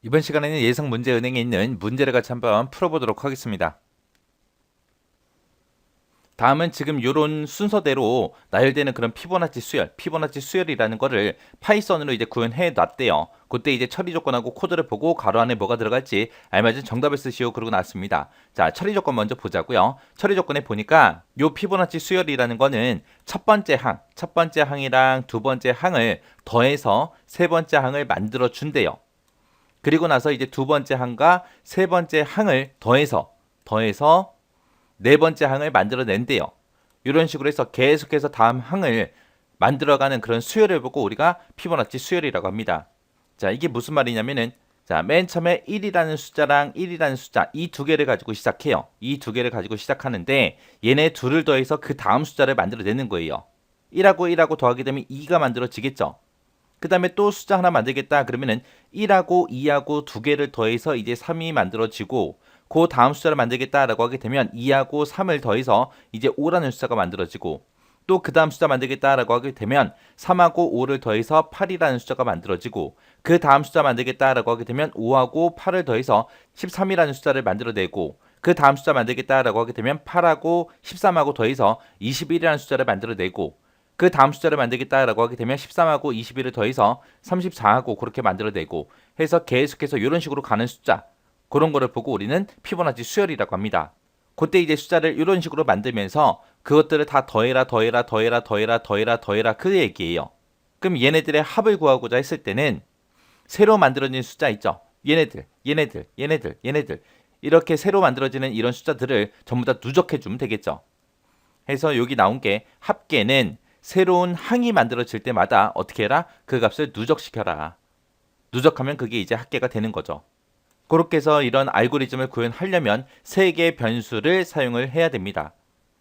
이번 시간에는 예상 문제 은행에 있는 문제를 같이 한번 풀어보도록 하겠습니다. 다음은 지금 이런 순서대로 나열되는 그런 피보나치 수열이라는 거를 파이썬으로 이제 구현해 놨대요. 그때 이제 처리 조건하고 코드를 보고 가로 안에 뭐가 들어갈지 알맞은 정답을 쓰시오 그러고 나왔습니다. 자, 처리 조건 먼저 보자고요. 처리 조건에 보니까 요 피보나치 수열이라는 거는 첫 번째 항이랑 두 번째 항을 더해서 세 번째 항을 만들어 준대요. 그리고 나서 이제 두 번째 항과 세 번째 항을 더해서 네 번째 항을 만들어낸대요. 이런 식으로 해서 계속해서 다음 항을 만들어가는 그런 수열을 보고 우리가 피보나치 수열이라고 합니다. 자, 이게 무슨 말이냐면은 자, 맨 처음에 1이라는 숫자랑 1이라는 숫자 이 두 개를 가지고 시작해요. 이 두 개를 가지고 시작하는데 얘네 둘을 더해서 그 다음 숫자를 만들어내는 거예요. 1하고 더하게 되면 2가 만들어지겠죠. 그 다음에 또 숫자 하나 만들겠다 그러면은 1하고 2하고 두 개를 더해서 이제 3이 만들어지고 그 다음 숫자를 만들겠다라고 하게 되면 2하고 3을 더해서 이제 5라는 숫자가 만들어지고 또 그 다음 숫자 만들겠다라고 하게 되면 3하고 5를 더해서 8이라는 숫자가 만들어지고 그 다음 숫자 만들겠다라고 하게 되면 5하고 8을 더해서 13이라는 숫자를 만들어내고 그 다음 숫자 만들겠다라고 하게 되면 8하고 13하고 더해서 21이라는 숫자를 만들어내고 그 다음 숫자를 만들겠다라고 하게 되면 13하고 21을 더해서 34하고 그렇게 만들어내고 해서 계속해서 이런 식으로 가는 숫자 그런 거를 보고 우리는 피보나치 수열이라고 합니다. 그때 이제 숫자를 이런 식으로 만들면서 그것들을 다 더해라 그 얘기예요. 그럼 얘네들의 합을 구하고자 했을 때는 새로 만들어진 숫자 있죠. 얘네들 이렇게 새로 만들어지는 이런 숫자들을 전부 다 누적해 주면 되겠죠. 해서 여기 나온 게 합계는 새로운 항이 만들어질 때마다 어떻게 해라? 그 값을 누적시켜라. 누적하면 그게 이제 합계가 되는 거죠. 그렇게 해서 이런 알고리즘을 구현하려면 세 개의 변수를 사용을 해야 됩니다.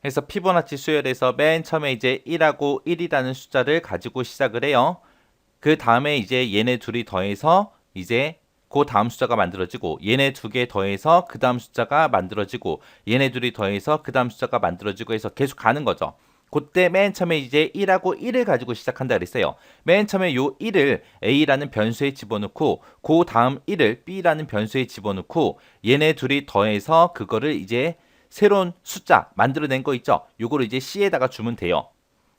그래서 피보나치 수열에서 맨 처음에 이제 1하고 1이라는 숫자를 가지고 시작을 해요. 그 다음에 이제 얘네 둘이 더해서 이제 그 다음 숫자가 만들어지고 얘네 두 개 더해서 그 다음 숫자가 만들어지고 얘네 둘이 더해서 그 다음 숫자가 만들어지고 해서 계속 가는 거죠. 그때 맨 처음에 이제 1하고 1을 가지고 시작한다 그랬어요. 맨 처음에 요 1을 A라는 변수에 집어넣고 그 다음 1을 B라는 변수에 집어넣고 얘네 둘이 더해서 그거를 이제 새로운 숫자 만들어낸 거 있죠. 요거를 이제 C에다가 주면 돼요.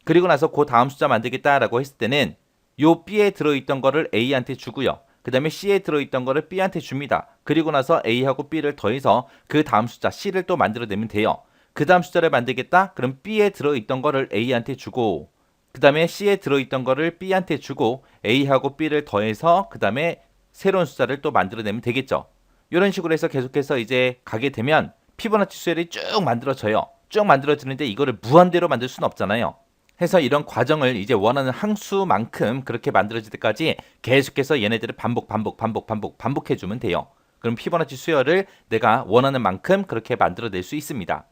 그리고 나서 그 다음 숫자 만들겠다라고 했을 때는 요 B에 들어있던 거를 A한테 주고요. 그 다음에 C에 들어있던 거를 B한테 줍니다. 그리고 나서 A하고 B를 더해서 그 다음 숫자 C를 또 만들어내면 돼요. 그 다음 숫자를 만들겠다? 그럼 B에 들어있던 거를 A한테 주고 그 다음에 C에 들어있던 거를 B한테 주고 A하고 B를 더해서 그 다음에 새로운 숫자를 또 만들어내면 되겠죠. 이런 식으로 해서 계속해서 이제 가게 되면 피보나치 수열이 쭉 만들어져요. 쭉 만들어지는데 이거를 무한대로 만들 수는 없잖아요. 해서 이런 과정을 이제 원하는 항수만큼 그렇게 만들어질 때까지 계속해서 얘네들을 반복해주면 돼요. 그럼 피보나치 수열을 내가 원하는 만큼 그렇게 만들어낼 수 있습니다.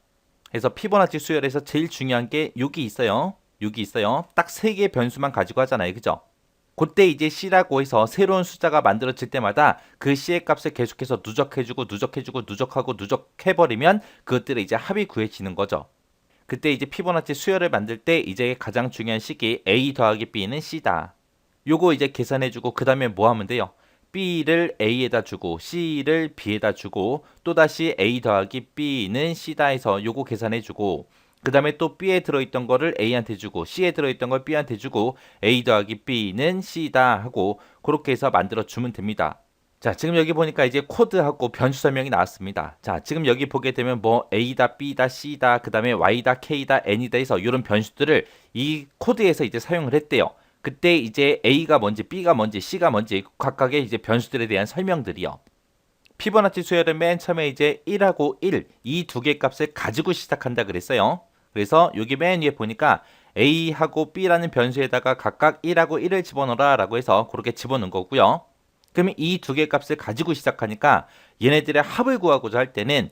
그래서 피보나치 수열에서 제일 중요한 게 6이 있어요. 6이 있어요. 딱 3개의 변수만 가지고 하잖아요. 그죠? 그때 이제 C라고 해서 새로운 숫자가 만들어질 때마다 그 C의 값을 계속해서 누적하고 누적해버리면 그것들이 이제 합이 구해지는 거죠. 그때 이제 피보나치 수열을 만들 때 이제 가장 중요한 식이 A 더하기 B는 C다. 요거 이제 계산해주고 그 다음에 뭐 하면 돼요? B를 A에다 주고 C를 B에다 주고 또다시 A 더하기 B는 C다 해서 요거 계산해주고 그 다음에 또 B에 들어있던 거를 A한테 주고 C에 들어있던 걸 B한테 주고 A 더하기 B는 C다 하고 그렇게 해서 만들어주면 됩니다. 자, 지금 여기 보니까 이제 코드하고 변수 설명이 나왔습니다. 자, 지금 여기 보게 되면 뭐 A다, B다, C다, 그 다음에 Y다, K다, N이다 해서 이런 변수들을 이 코드에서 이제 사용을 했대요. 그때 이제 A가 뭔지, B가 뭔지, C가 뭔지 각각의 이제 변수들에 대한 설명들이요. 피보나치 수열은 맨 처음에 이제 1하고 1, 이 두 개 값을 가지고 시작한다 그랬어요. 그래서 여기 맨 위에 보니까 A하고 B라는 변수에다가 각각 1하고 1을 집어넣어라 라고 해서 그렇게 집어넣은 거고요. 그러면 이 두 개 값을 가지고 시작하니까 얘네들의 합을 구하고자 할 때는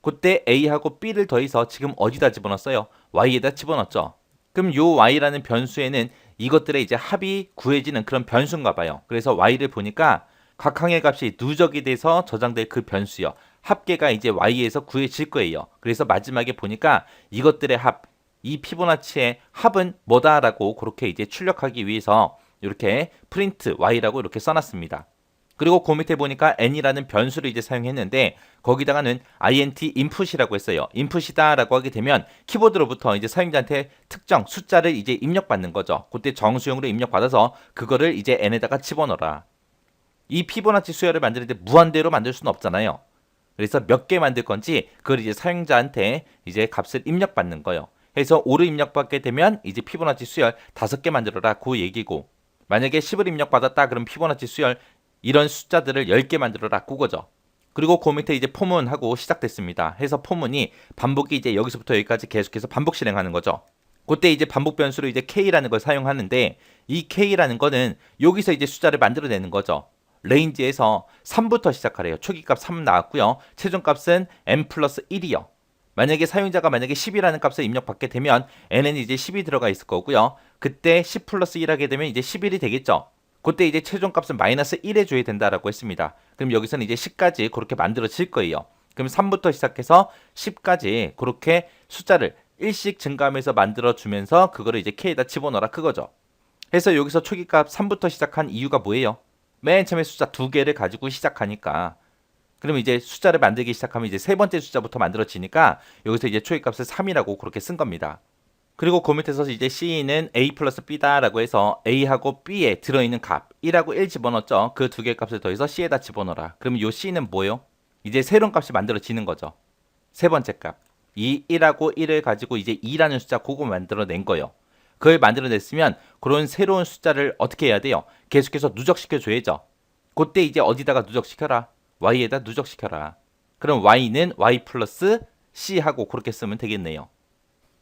그때 A하고 B를 더해서 지금 어디다 집어넣었어요? Y에다 집어넣었죠. 그럼 요 Y라는 변수에는 이것들의 이제 합이 구해지는 그런 변수인가 봐요. 그래서 Y를 보니까 각 항의 값이 누적이 돼서 저장될 그 변수요. 합계가 이제 Y에서 구해질 거예요. 그래서 마지막에 보니까 이것들의 합, 이 피보나치의 합은 뭐다라고 그렇게 이제 출력하기 위해서 이렇게 프린트 Y라고 이렇게 써놨습니다. 그리고 그 밑에 보니까 n이라는 변수를 이제 사용했는데 거기다가는 int input이라고 했어요. input이다라고 하게 되면 키보드로부터 이제 사용자한테 특정 숫자를 이제 입력받는 거죠. 그때 정수용으로 입력받아서 그거를 이제 n에다가 집어넣어라. 이 피보나치 수열을 만드는데 무한대로 만들 수는 없잖아요. 그래서 몇 개 만들 건지 그걸 이제 사용자한테 이제 값을 입력받는 거예요. 해서 5를 입력받게 되면 이제 피보나치 수열 5개 만들어라 그 얘기고, 만약에 10을 입력받았다 그럼 피보나치 수열 이런 숫자들을 10개 만들어라 그거죠. 그리고 그 밑에 이제 포문하고 시작됐습니다. 해서 포문이 반복이 이제 여기서부터 여기까지 계속해서 반복 실행하는 거죠. 그때 이제 반복 변수로 이제 k라는 걸 사용하는데 이 k라는 거는 여기서 이제 숫자를 만들어내는 거죠. 레인지에서 3부터 시작하래요. 초기값 3 나왔고요. 최종값은 n 플러스 1이요. 만약에 사용자가 만약에 10이라는 값을 입력받게 되면 n은 이제 10이 들어가 있을 거고요. 그때 10 플러스 1 하게 되면 이제 11이 되겠죠. 그때 이제 최종값은 마이너스 1 해줘야 된다라고 했습니다. 그럼 여기서는 이제 10까지 그렇게 만들어질 거예요. 그럼 3부터 시작해서 10까지 그렇게 숫자를 1씩 증가하면서 만들어주면서 그거를 이제 k에다 집어넣어라 그거죠. 그래서 여기서 초기값 3부터 시작한 이유가 뭐예요? 맨 처음에 숫자 2개를 가지고 시작하니까, 그러면 이제 숫자를 만들기 시작하면 이제 세 번째 숫자부터 만들어지니까 여기서 이제 초기값을 3이라고 그렇게 쓴 겁니다. 그리고 그 밑에서 이제 C는 A 플러스 B다라고 해서 A하고 B에 들어있는 값 1하고 1 집어넣었죠. 그 두 개의 값을 더해서 C에다 집어넣어라. 그러면 요 C는 뭐예요? 이제 새로운 값이 만들어지는 거죠. 세 번째 값. 이 1하고 1을 가지고 이제 2라는 숫자 그거 만들어낸 거예요. 그걸 만들어냈으면 그런 새로운 숫자를 어떻게 해야 돼요? 계속해서 누적시켜줘야죠. 그때 이제 어디다가 누적시켜라? y에다 누적시켜라. 그럼 y는 y 플러스 c하고 그렇게 쓰면 되겠네요.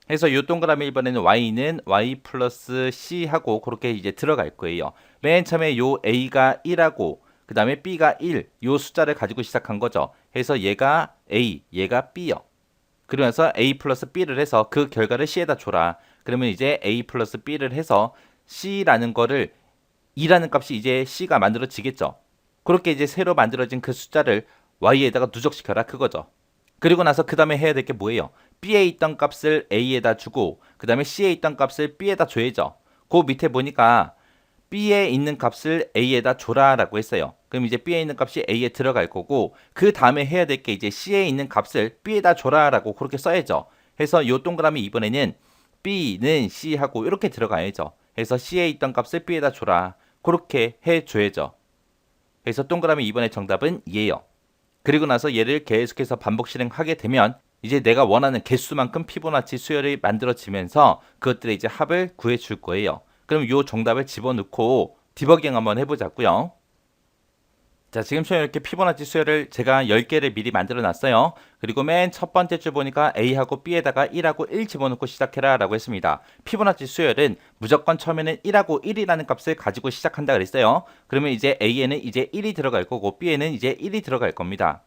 그래서 요 동그라미 1번에는 y는 y 플러스 c하고 그렇게 이제 들어갈 거예요. 맨 처음에 요 a가 1하고 그 다음에 b가 1, 요 숫자를 가지고 시작한 거죠. 해서 얘가 a, 얘가 b요. 그러면서 a 플러스 b를 해서 그 결과를 c에다 줘라. 그러면 이제 a 플러스 b를 해서 c라는 거를 2라는 값이 이제 c가 만들어지겠죠. 그렇게 이제 새로 만들어진 그 숫자를 y에다가 누적시켜라 그거죠. 그리고 나서 그 다음에 해야 될 게 뭐예요? b에 있던 값을 a에다 주고 그 다음에 c에 있던 값을 b에다 줘야죠. 그 밑에 보니까 b에 있는 값을 a에다 줘라 라고 했어요. 그럼 이제 b에 있는 값이 a에 들어갈 거고 그 다음에 해야 될 게 이제 c에 있는 값을 b에다 줘라 라고 그렇게 써야죠. 해서 요 동그라미 이번에는 b는 c하고 이렇게 들어가야죠. 해서 c에 있던 값을 b에다 줘라. 그렇게 해줘야죠. 그래서 동그라미 2번의 정답은 얘예요. 그리고 나서 얘를 계속해서 반복 실행하게 되면 이제 내가 원하는 개수만큼 피보나치 수열이 만들어지면서 그것들의 이제 합을 구해줄 거예요. 그럼 이 정답을 집어넣고 디버깅 한번 해보자고요. 자, 지금처럼 이렇게 피보나치 수열을 제가 10개를 미리 만들어 놨어요. 그리고 맨 첫 번째 줄 보니까 A하고 B에다가 1하고 1 집어넣고 시작해라 라고 했습니다. 피보나치 수열은 무조건 처음에는 1하고 1이라는 값을 가지고 시작한다 그랬어요. 그러면 이제 A에는 이제 1이 들어갈 거고 B에는 이제 1이 들어갈 겁니다.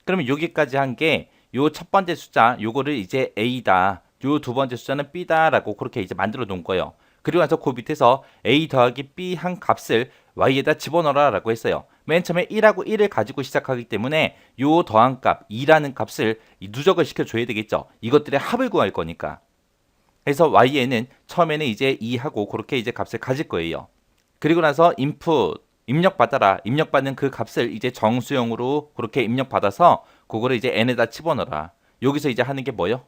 그러면 여기까지 한 게 요 첫 번째 숫자 요거를 이제 A다, 요 두 번째 숫자는 B다 라고 그렇게 이제 만들어 놓은 거예요. 그리고 나서 그 밑에서 A 더하기 B 한 값을 Y에다 집어넣어라 라고 했어요. 맨 처음에 1하고 1을 가지고 시작하기 때문에 요 더한 값 2라는 값을 누적을 시켜줘야 되겠죠. 이것들의 합을 구할 거니까. 그래서 Y에는 처음에는 이제 2하고 그렇게 이제 값을 가질 거예요. 그리고 나서 input 입력받아라. 입력받는 그 값을 이제 정수형으로 그렇게 입력받아서 그거를 이제 n에다 집어넣어라. 여기서 이제 하는 게 뭐요?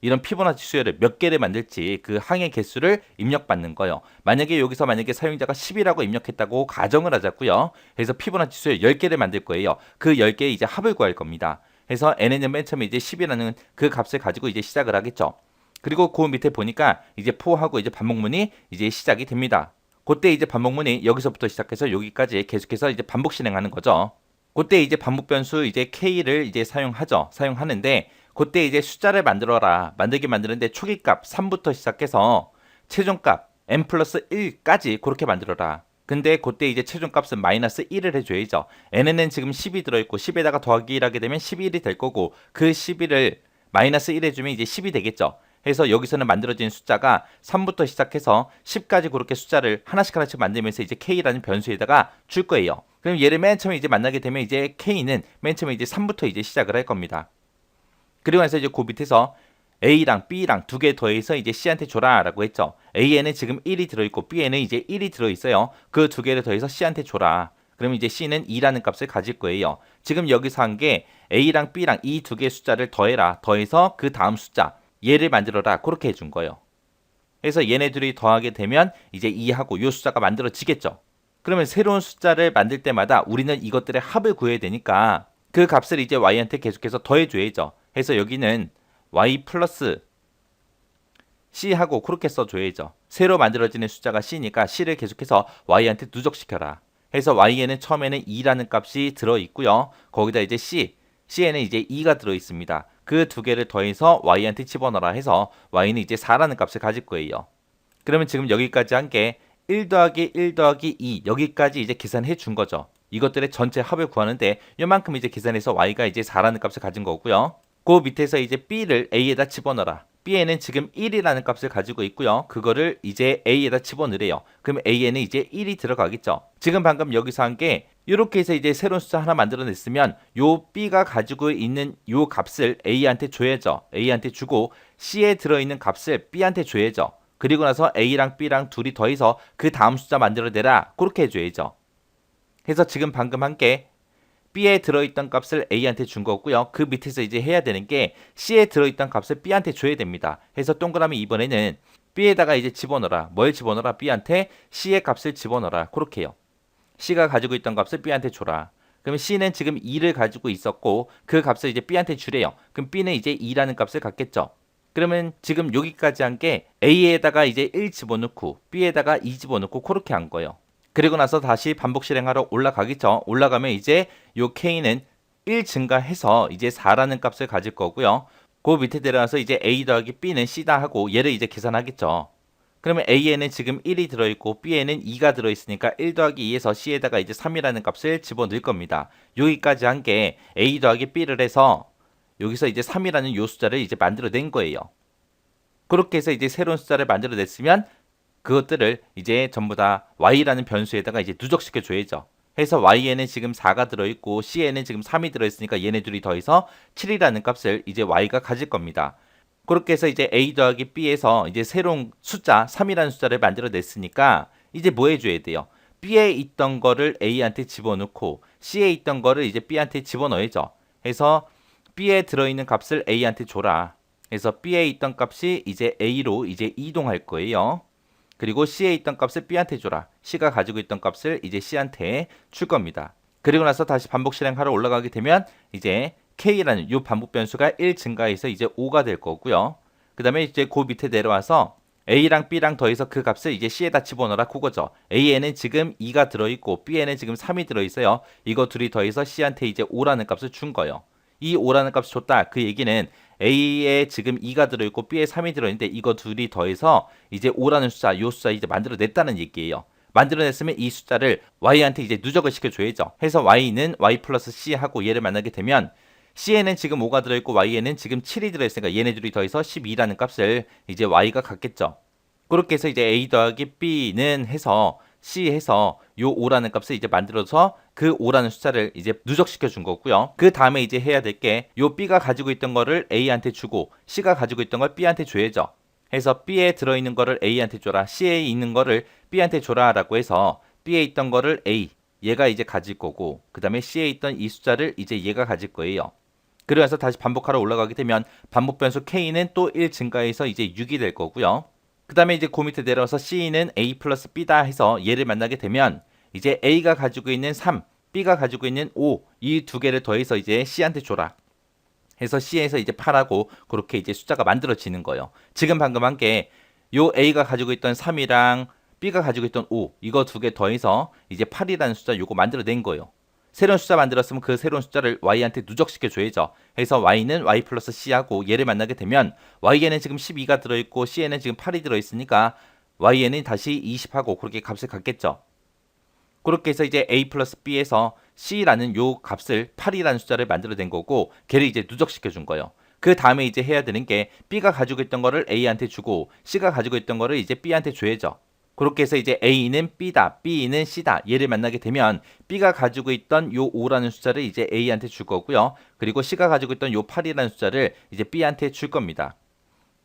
이런 피보나치 수열을 몇 개를 만들지 그 항의 개수를 입력받는 거예요. 만약에 여기서 사용자가 10이라고 입력했다고 가정을 하자고요. 그래서 피보나치 수열 10개를 만들 거예요. 그 10개의 이제 합을 구할 겁니다. 그래서 n은 맨 처음에 이제 10이라는 그 값을 가지고 이제 시작을 하겠죠. 그리고 그 밑에 보니까 이제 포하고 이제 반복문이 이제 시작이 됩니다. 그때 이제 반복문이 여기서부터 시작해서 여기까지 계속해서 이제 반복 실행하는 거죠. 그때 이제 반복 변수 이제 k를 이제 사용하는데 그때 이제 숫자를 만들어라. 만들는데 초기값 3부터 시작해서 최종값 n 플러스 1까지 그렇게 만들어라. 근데 그때 이제 최종값은 마이너스 1을 해줘야죠. n에는 지금 10이 들어있고 10에다가 더하기 1하게 되면 11이 될 거고 그 11을 마이너스 1 해주면 이제 10이 되겠죠. 해서 여기서는 만들어진 숫자가 3부터 시작해서 10까지 그렇게 숫자를 하나씩 만들면서 이제 k라는 변수에다가 줄 거예요. 그럼 얘를 맨 처음에 이제 만나게 되면 이제 k는 맨 처음에 이제 3부터 이제 시작을 할 겁니다. 그리고 나서 이제 그 밑에서 A랑 B랑 두 개 더해서 이제 C한테 줘라 라고 했죠. A에는 지금 1이 들어있고 B에는 이제 1이 들어있어요. 그 두 개를 더해서 C한테 줘라. 그럼 이제 C는 2라는 값을 가질 거예요. 지금 여기서 한 게 A랑 B랑 이 두 개의 숫자를 더해라. 더해서 그 다음 숫자 얘를 만들어라. 그렇게 해준 거예요. 그래서 얘네들이 더하게 되면 이제 2하고 요 숫자가 만들어지겠죠. 그러면 새로운 숫자를 만들 때마다 우리는 이것들의 합을 구해야 되니까 그 값을 이제 y한테 계속해서 더해줘야죠. 그래서 여기는 y 플러스 c하고 그렇게 써줘야죠. 새로 만들어지는 숫자가 c니까 c를 계속해서 y한테 누적시켜라. 해서 y에는 처음에는 2라는 값이 들어있고요. 거기다 이제 c에는 이제 2가 들어있습니다. 그 두 개를 더해서 y한테 집어넣어라 해서 y는 이제 4라는 값을 가질 거예요. 그러면 지금 여기까지 한 게 1 더하기 1 더하기 2 여기까지 이제 계산해 준 거죠. 이것들의 전체 합을 구하는데 요만큼 이제 계산해서 y가 이제 4라는 값을 가진 거고요. 그 밑에서 이제 b를 a에다 집어넣어라. b에는 지금 1이라는 값을 가지고 있고요. 그거를 이제 a에다 집어넣으래요. 그럼 a에는 이제 1이 들어가겠죠. 지금 방금 여기서 한 게 이렇게 해서 이제 새로운 숫자 하나 만들어냈으면 요 b가 가지고 있는 요 값을 a한테 줘야죠. a한테 주고 c에 들어있는 값을 b한테 줘야죠. 그리고 나서 a랑 b랑 둘이 더해서 그 다음 숫자 만들어내라. 그렇게 해줘야죠. 그래서 지금 방금 한 게 B에 들어있던 값을 A한테 준 거고요. 그 밑에서 이제 해야 되는 게 C에 들어있던 값을 B한테 줘야 됩니다. 그래서 동그라미 이번에는 B에다가 이제 집어넣어라. 뭘 집어넣어라? B한테 C의 값을 집어넣어라. 그렇게 해요. C가 가지고 있던 값을 B한테 줘라. 그러면 C는 지금 2를 가지고 있었고 그 값을 이제 B한테 주래요. 그럼 B는 이제 2라는 값을 갖겠죠. 그러면 지금 여기까지 한 게 A에다가 이제 1 집어넣고 B에다가 2 집어넣고 그렇게 한 거예요. 그리고 나서 다시 반복 실행하러 올라가겠죠. 올라가면 이제 요 K는 1 증가해서 이제 4라는 값을 가질 거고요. 그 밑에 내려와서 이제 A 더하기 B는 C다 하고 얘를 이제 계산하겠죠. 그러면 A에는 지금 1이 들어있고 B에는 2가 들어있으니까 1 더하기 2에서 C에다가 이제 3이라는 값을 집어넣을 겁니다. 여기까지 한 게 A 더하기 B를 해서 여기서 이제 3이라는 요 숫자를 이제 만들어낸 거예요. 그렇게 해서 이제 새로운 숫자를 만들어냈으면 그것들을 이제 전부 다 y라는 변수에다가 이제 누적시켜 줘야죠. 해서 y에는 지금 4가 들어있고 c에는 지금 3이 들어있으니까 얘네 둘이 더해서 7이라는 값을 이제 y가 가질 겁니다. 그렇게 해서 이제 a 더하기 b에서 이제 새로운 숫자 3이라는 숫자를 만들어냈으니까 이제 뭐 해줘야 돼요? b에 있던 거를 a한테 집어넣고 c에 있던 거를 이제 b한테 집어넣어야죠. 해서 b에 들어있는 값을 a한테 줘라. 그래서 b에 있던 값이 이제 a로 이제 이동할 거예요. 그리고 C에 있던 값을 B한테 줘라. C가 가지고 있던 값을 이제 C한테 줄 겁니다. 그리고 나서 다시 반복 실행하러 올라가게 되면 이제 K라는 이 반복 변수가 1 증가해서 이제 5가 될 거고요. 그 다음에 이제 그 밑에 내려와서 A랑 B랑 더해서 그 값을 이제 C에다 집어넣어라 그거죠. A에는 지금 2가 들어있고 B에는 지금 3이 들어있어요. 이거 둘이 더해서 C한테 이제 5라는 값을 준 거예요. 이 5라는 값을 줬다. 그 얘기는 A에 지금 2가 들어있고 B에 3이 들어있는데 이거 둘이 더해서 이제 5라는 숫자, 요 숫자 이제 만들어냈다는 얘기예요. 만들어냈으면 이 숫자를 Y한테 이제 누적을 시켜줘야죠. 해서 Y는 Y 플러스 C 하고 얘를 만나게 되면 C에는 지금 5가 들어있고 Y에는 지금 7이 들어있으니까 얘네 둘이 더해서 12라는 값을 이제 Y가 갖겠죠. 그렇게 해서 이제 A 더하기 B는 해서 C 해서 요 5라는 값을 이제 만들어서 그 5라는 숫자를 이제 누적시켜 준 거고요. 그 다음에 이제 해야 될 게 요 B가 가지고 있던 거를 A한테 주고 C가 가지고 있던 걸 B한테 줘야죠. 해서 B에 들어있는 거를 A한테 줘라. C에 있는 거를 B한테 줘라 라고 해서 B에 있던 거를 A 얘가 이제 가질 거고 그 다음에 C에 있던 이 숫자를 이제 얘가 가질 거예요. 그래서 다시 반복하러 올라가게 되면 반복 변수 K는 또 1 증가해서 이제 6이 될 거고요. 그 다음에 이제 그 밑에 내려와서 C는 A 플러스 B다 해서 얘를 만나게 되면 이제 A가 가지고 있는 3, B가 가지고 있는 5, 이 두 개를 더해서 이제 C한테 줘라. 해서 C에서 이제 8하고 그렇게 이제 숫자가 만들어지는 거예요. 지금 방금 한 게 요 A가 가지고 있던 3이랑 B가 가지고 있던 5, 이거 두 개 더해서 이제 8이라는 숫자 요거 만들어낸 거예요. 새로운 숫자 만들었으면 그 새로운 숫자를 y한테 누적시켜 줘야죠. 해서 y는 y 플러스 c하고 얘를 만나게 되면 y에는 지금 12가 들어있고 c에는 지금 8이 들어있으니까 y에는 다시 20하고 그렇게 값을 갖겠죠. 그렇게 해서 이제 a 플러스 b에서 c라는 요 값을 8이라는 숫자를 만들어낸 거고 걔를 이제 누적시켜 준 거예요. 그 다음에 이제 해야 되는 게 b가 가지고 있던 거를 a한테 주고 c가 가지고 있던 거를 이제 b한테 줘야죠. 그렇게 해서 이제 A는 B다, B는 C다 얘를 만나게 되면 B가 가지고 있던 요 5라는 숫자를 이제 A한테 줄 거고요. 그리고 C가 가지고 있던 요 8이라는 숫자를 이제 B한테 줄 겁니다.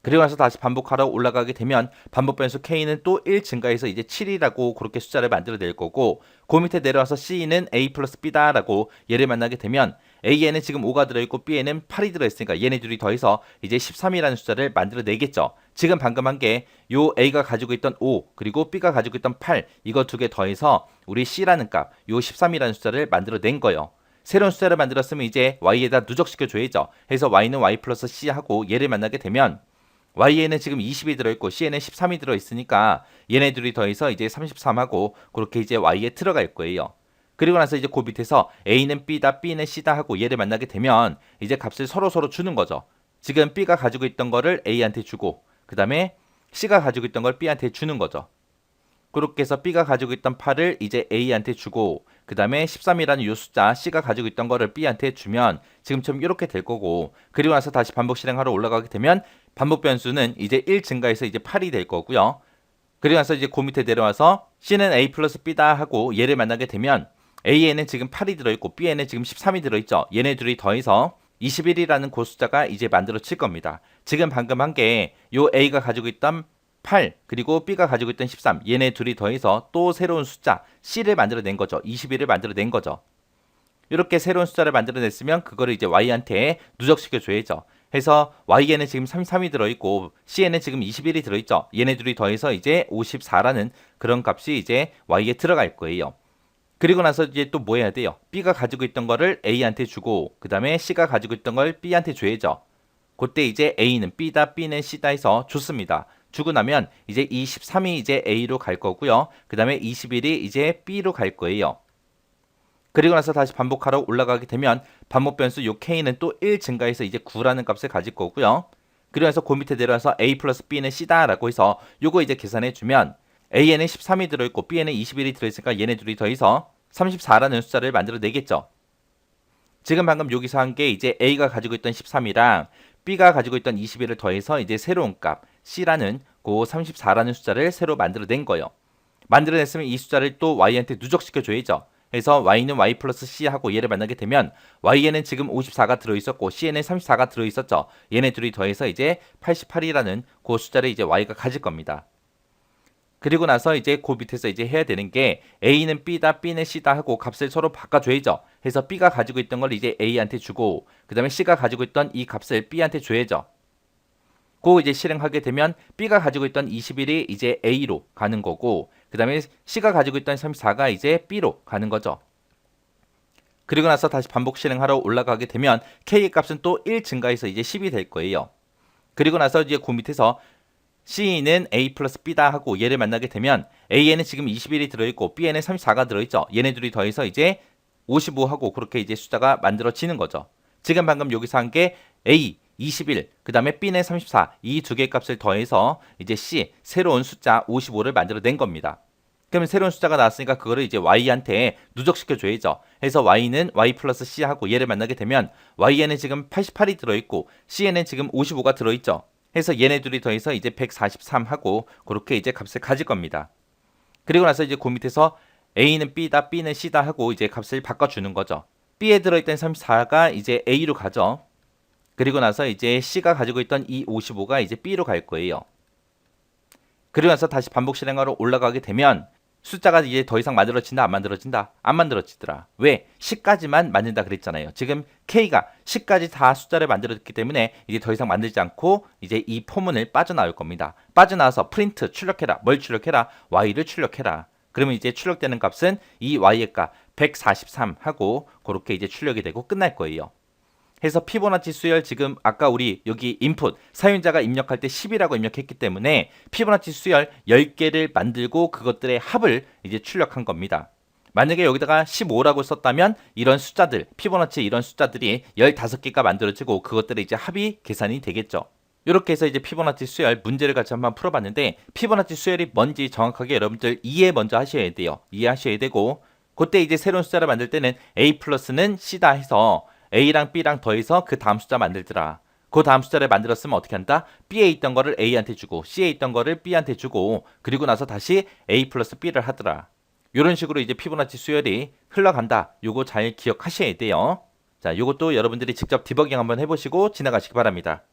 그리고 나서 다시 반복하러 올라가게 되면 반복 변수 K는 또 1 증가해서 이제 7이라고 그렇게 숫자를 만들어낼 거고, 그 밑에 내려와서 C는 A 플러스 B다라고 얘를 만나게 되면 A에는 지금 5가 들어있고 B에는 8이 들어있으니까 얘네 둘이 더해서 이제 13이라는 숫자를 만들어내겠죠. 지금 방금 한 게 요 A가 가지고 있던 5 그리고 B가 가지고 있던 8 이거 두 개 더해서 우리 C라는 값 요 13이라는 숫자를 만들어낸 거예요. 새로운 숫자를 만들었으면 이제 Y에다 누적시켜 줘야죠. 해서 Y는 Y 플러스 C 하고 얘를 만나게 되면 Y에는 지금 20이 들어있고 C에는 13이 들어있으니까 얘네 둘이 더해서 이제 33하고 그렇게 이제 Y에 들어갈 거예요. 그리고 나서 이제 그 밑에서 A는 B다, B는 C다 하고 얘를 만나게 되면 이제 값을 서로 주는 거죠. 지금 B가 가지고 있던 거를 A한테 주고 그 다음에 C가 가지고 있던 걸 B한테 주는 거죠. 그렇게 해서 B가 가지고 있던 8을 이제 A한테 주고 그 다음에 13이라는 이 숫자 C가 가지고 있던 거를 B한테 주면 지금처럼 이렇게 될 거고, 그리고 나서 다시 반복 실행하러 올라가게 되면 반복 변수는 이제 1 증가해서 이제 8이 될 거고요. 그리고 나서 이제 그 밑에 내려와서 C는 A 플러스 B다 하고 얘를 만나게 되면 A에는 지금 8이 들어있고 B에는 지금 13이 들어있죠. 얘네 둘이 더해서 21이라는 그 숫자가 이제 만들어질 겁니다. 지금 방금 한 게 요 A가 가지고 있던 8 그리고 B가 가지고 있던 13 얘네 둘이 더해서 또 새로운 숫자 C를 만들어낸 거죠. 21을 만들어낸 거죠. 이렇게 새로운 숫자를 만들어냈으면 그거를 이제 Y한테 누적시켜 줘야죠. 해서 Y에는 지금 33이 들어있고 C에는 지금 21이 들어있죠. 얘네 둘이 더해서 이제 54라는 그런 값이 이제 Y에 들어갈 거예요. 그리고 나서 이제 또 뭐 해야 돼요? B가 가지고 있던 거를 A한테 주고 그 다음에 C가 가지고 있던 걸 B한테 줘야죠. 그때 이제 A는 B다, B는 C다 해서 줬습니다. 주고 나면 이제 이 13이 이제 A로 갈 거고요. 그 다음에 21이 이제 B로 갈 거예요. 그리고 나서 다시 반복하러 올라가게 되면 반복 변수 요 K는 또 1 증가해서 이제 9라는 값을 가질 거고요. 그리고 나서 그 밑에 내려와서 A 플러스 B는 C다 라고 해서 요거 이제 계산해 주면 A에는 13이 들어있고 B에는 21이 들어있으니까 얘네 둘이 더해서 34라는 숫자를 만들어내겠죠. 지금 방금 여기서 한 게 이제 A가 가지고 있던 13이랑 B가 가지고 있던 21을 더해서 이제 새로운 값 C라는 그 34라는 숫자를 새로 만들어낸 거예요. 만들어냈으면 이 숫자를 또 Y한테 누적시켜 줘야죠. 그래서 Y는 Y 플러스 C 하고 얘를 만나게 되면 Y에는 지금 54가 들어있었고 C에는 34가 들어있었죠. 얘네 둘이 더해서 이제 88이라는 그 숫자를 이제 Y가 가질 겁니다. 그리고 나서 이제 그 밑에서 이제 해야 되는 게 A는 B다, B는 C다 하고 값을 서로 바꿔줘야죠. 해서 B가 가지고 있던 걸 이제 A한테 주고 그 다음에 C가 가지고 있던 이 값을 B한테 줘야죠. 그 이제 실행하게 되면 B가 가지고 있던 21이 이제 A로 가는 거고 그 다음에 C가 가지고 있던 34가 이제 B로 가는 거죠. 그리고 나서 다시 반복 실행하러 올라가게 되면 K의 값은 또 1 증가해서 이제 10이 될 거예요. 그리고 나서 이제 그 밑에서 C는 A 플러스 B다 하고 얘를 만나게 되면 A에는 지금 21이 들어있고 B에는 34가 들어있죠. 얘네 둘이 더해서 이제 55하고 그렇게 이제 숫자가 만들어지는 거죠. 지금 방금 여기서 한 게 A 21, 그 다음에 B는 34 이 두 개의 값을 더해서 이제 C 새로운 숫자 55를 만들어낸 겁니다. 그러면 새로운 숫자가 나왔으니까 그거를 이제 Y한테 누적시켜 줘야죠. 해서 Y는 Y 플러스 C 하고 얘를 만나게 되면 Y에는 지금 88이 들어있고 C에는 지금 55가 들어있죠. 해서 얘네 둘이 더해서 이제 143 하고 그렇게 이제 값을 가질 겁니다. 그리고 나서 이제 그 밑에서 A는 B다, B는 C다 하고 이제 값을 바꿔주는 거죠. B에 들어있던 34가 이제 A로 가죠. 그리고 나서 이제 C가 가지고 있던 이 55가 이제 B로 갈 거예요. 그리고 나서 다시 반복 실행하러 올라가게 되면 숫자가 이제 더 이상 만들어진다 안 만들어진다? 안 만들어지더라. 왜? 10까지만 만든다 그랬잖아요. 지금 K가 10까지 다 숫자를 만들었기 때문에 이제 더 이상 만들지 않고 이제 이 포문을 빠져나올 겁니다. 빠져나와서 프린트 출력해라. 뭘 출력해라? Y를 출력해라. 그러면 이제 출력되는 값은 이 Y의 값 143 하고 그렇게 이제 출력이 되고 끝날 거예요. 해서 피보나치 수열 지금 아까 우리 여기 인풋 사용자가 입력할 때 10이라고 입력했기 때문에 피보나치 수열 10개를 만들고 그것들의 합을 이제 출력한 겁니다. 만약에 여기다가 15라고 썼다면 이런 숫자들 피보나치 이런 숫자들이 15개가 만들어지고 그것들의 이제 합이 계산이 되겠죠. 이렇게 해서 이제 피보나치 수열 문제를 같이 한번 풀어봤는데 피보나치 수열이 뭔지 정확하게 여러분들 이해 먼저 하셔야 돼요. 이해하셔야 되고 그때 이제 새로운 숫자를 만들 때는 A 플러스는 C다 해서 A랑 B랑 더해서 그 다음 숫자 만들더라. 그 다음 숫자를 만들었으면 어떻게 한다? B에 있던 거를 A한테 주고 C에 있던 거를 B한테 주고 그리고 나서 다시 A 플러스 B를 하더라. 이런 식으로 이제 피보나치 수열이 흘러간다. 요거 잘 기억하셔야 돼요. 자, 요것도 여러분들이 직접 디버깅 한번 해보시고 지나가시기 바랍니다.